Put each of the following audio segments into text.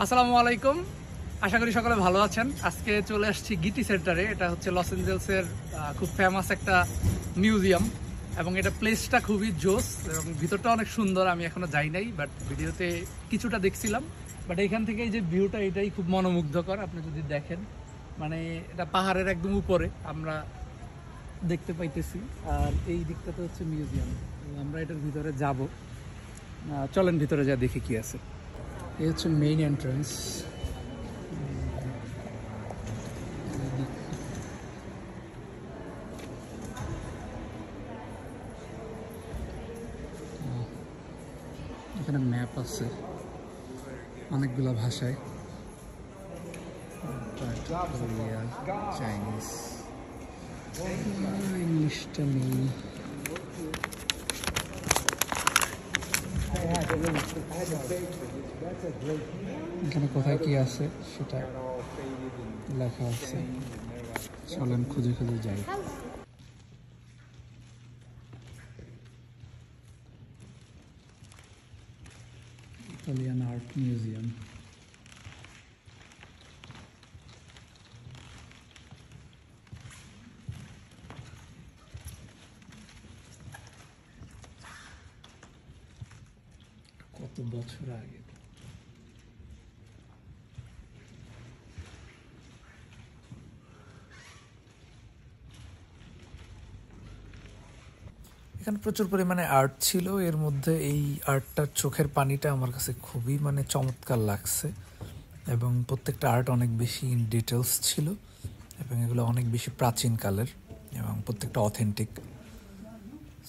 আসসালামু আলাইকুম, আশা করি সকলে ভালো আছেন। আজকে চলে আসছি গিটি সেন্টারে। এটা হচ্ছে লস এঞ্জেলসের খুব ফেমাস একটা মিউজিয়াম এবং এটা প্লেসটা খুবই জোস এবং ভিতরটা অনেক সুন্দর। আমি এখনো যাই নাই, বাট ভিডিওতে কিছুটা দেখছিলাম। বাট এইখান থেকে এই যে ভিউটা, এটাই খুব মনোমুগ্ধকর। আপনি যদি দেখেন, মানে এটা পাহাড়ের একদম উপরে আমরা দেখতে পাইতেছি, আর এই দিকটাতে হচ্ছে মিউজিয়াম। আমরা এটার ভিতরে যাব, চলেন ভিতরে যা দেখি কি আছে। এই হচ্ছে মেইন এন্ট্রান্স। এখানে ম্যাপ আছে অনেকগুলো ভাষায়, চাইনিজ, ইংলিশটা নেই। এখানে কোথায় কি আছে সেটা লেখা আছে, চলেন খুঁজে খুঁজে যাই। Italian art museum. কত বছর আগে। এখানে প্রচুর পরিমাণে আর্ট ছিল। এর মধ্যে এই আর্টটার চোখের পানিটা আমার কাছে খুবই চমৎকার লাগছে এবং প্রত্যেকটা আর্ট অনেক বেশি ইন ডিটেলস ছিল এবং এগুলো অনেক বেশি প্রাচীন কালের এবং প্রত্যেকটা অথেন্টিক।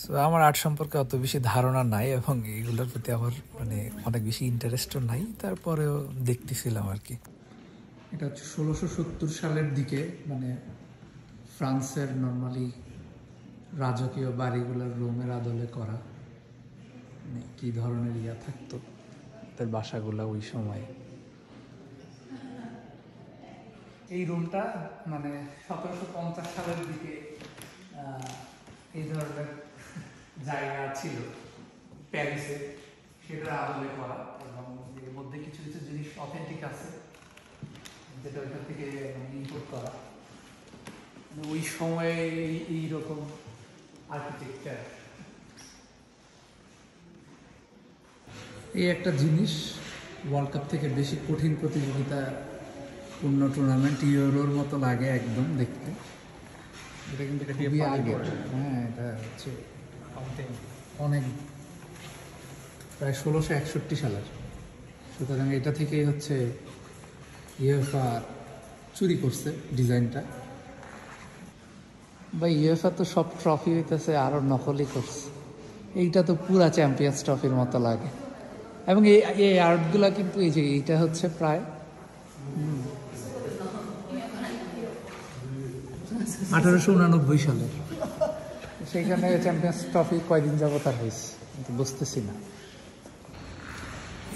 সো আমার আর্ট সম্পর্কে অত বেশি ধারণা নাই এবং এগুলোর প্রতি আমার অনেক বেশি ইন্টারেস্টও নাই, তারপরেও দেখতেছিলাম আর কি। এটা হচ্ছে 1670 সালের দিকে, ফ্রান্সের নর্মালি রাজকীয় বাড়িগুলোর রোমের আদলে করা, কি ধরনের ইয়া থাকতো তাদের বাসাগুলো ওই সময়। এই রুমটা 1750 সালের দিকে এই ধরনের জায়গা ছিল প্যারিসে, সেটার আদলে করা এবং এর মধ্যে কিছু কিছু জিনিস অথেন্টিক আছে যেটা ওইখান থেকে ইম্পোর্ট করা। ওই সময়ে এইরকম আর্কিটেকচার। এই একটা জিনিস, ওয়ার্ল্ড কাপ থেকে বেশি কঠিন প্রতিযোগিতা পূর্ণ টুর্নামেন্ট, ইউরোর মতো লাগে একদম দেখতে। এটা কিন্তু খুবই আগে, হ্যাঁ, এটা হচ্ছে অনেক প্রায় 1661 সালের। সুতরাং এটা থেকেই হচ্ছে ইউএফএ চুরি করছে ডিজাইনটা, বা ইউএফএ তো সব ট্রফি হইতেছে আরও নকলই করছে। এইটা তো পুরা চ্যাম্পিয়ন্স ট্রফির মতো লাগে এবং এই আর্টগুলা কিন্তু এই যে এইটা হচ্ছে প্রায় 1889 সালের। সেইখানে চ্যাম্পিয়ন্স ট্রফি কয়দিন যাবত আর হয়েছে কিন্তু বুঝতেছি না।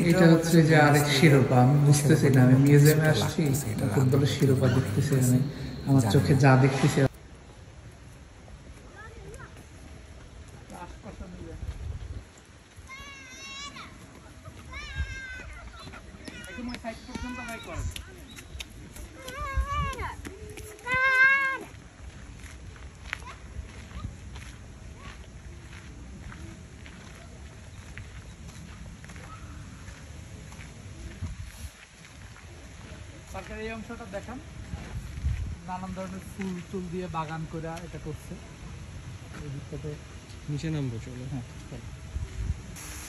এটা হচ্ছে যে আরেক শিরোপা, আমি বুঝতেছি না। আমি মিউজিয়ামে আসছি, ফুটবলের শিরোপা দেখতেছি, আমি আমার চোখে যা দেখতেছি। সরকার এই অংশটা দেখান, নানান ধরনের ফুল টুল দিয়ে বাগান করে এটা করছে। এই দিকটাতে নিচে নামবো, চলো। হ্যাঁ,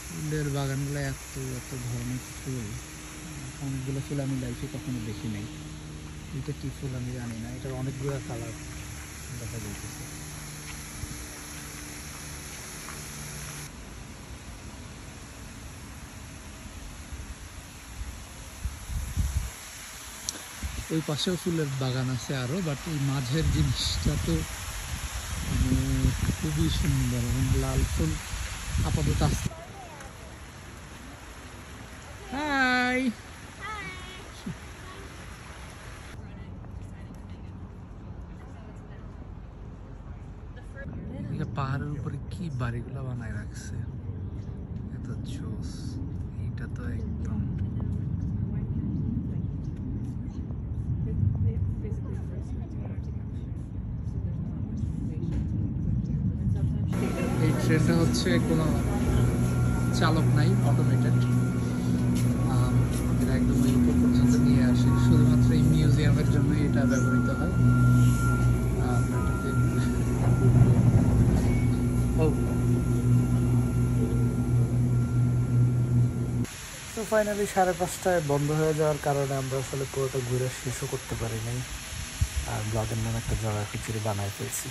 ফুলের বাগানগুলো এত এত ধরনের ফুল, অনেকগুলো ফুল আমি লাইফে কখনো দেখি নাই। এটা কি ফুল আমি জানি না, এটার অনেকগুলো কালার দেখা যাইতেছে। ওই পাশেও ফুলের বাগান আছে আরো, বাট এই মাঝের জিনিসটা তো খুবই সুন্দর এবং লাল ফুল আপাতত আছে। হাই, পাহাড়ের উপরে কি বাড়িগুলো বানায় রাখছে, এত জোস। এইটা তো একদম ট্রেনটা হচ্ছে কোনো চালক নাই, অটোমেটেড। এটা একদম ওই উপর পর্যন্ত নিয়ে আসে, শুধুমাত্র এই মিউজিয়ামের জন্যই এটা ব্যবহৃত হয়। তো ফাইনালি 5:30টায় বন্ধ হয়ে যাওয়ার কারণে আমরা আসলে পুরোটা ঘুরে শেষও করতে পারি নাই, আর ব্লগের নামে একটা জগা খিচুড়ি বানায় ফেলছি।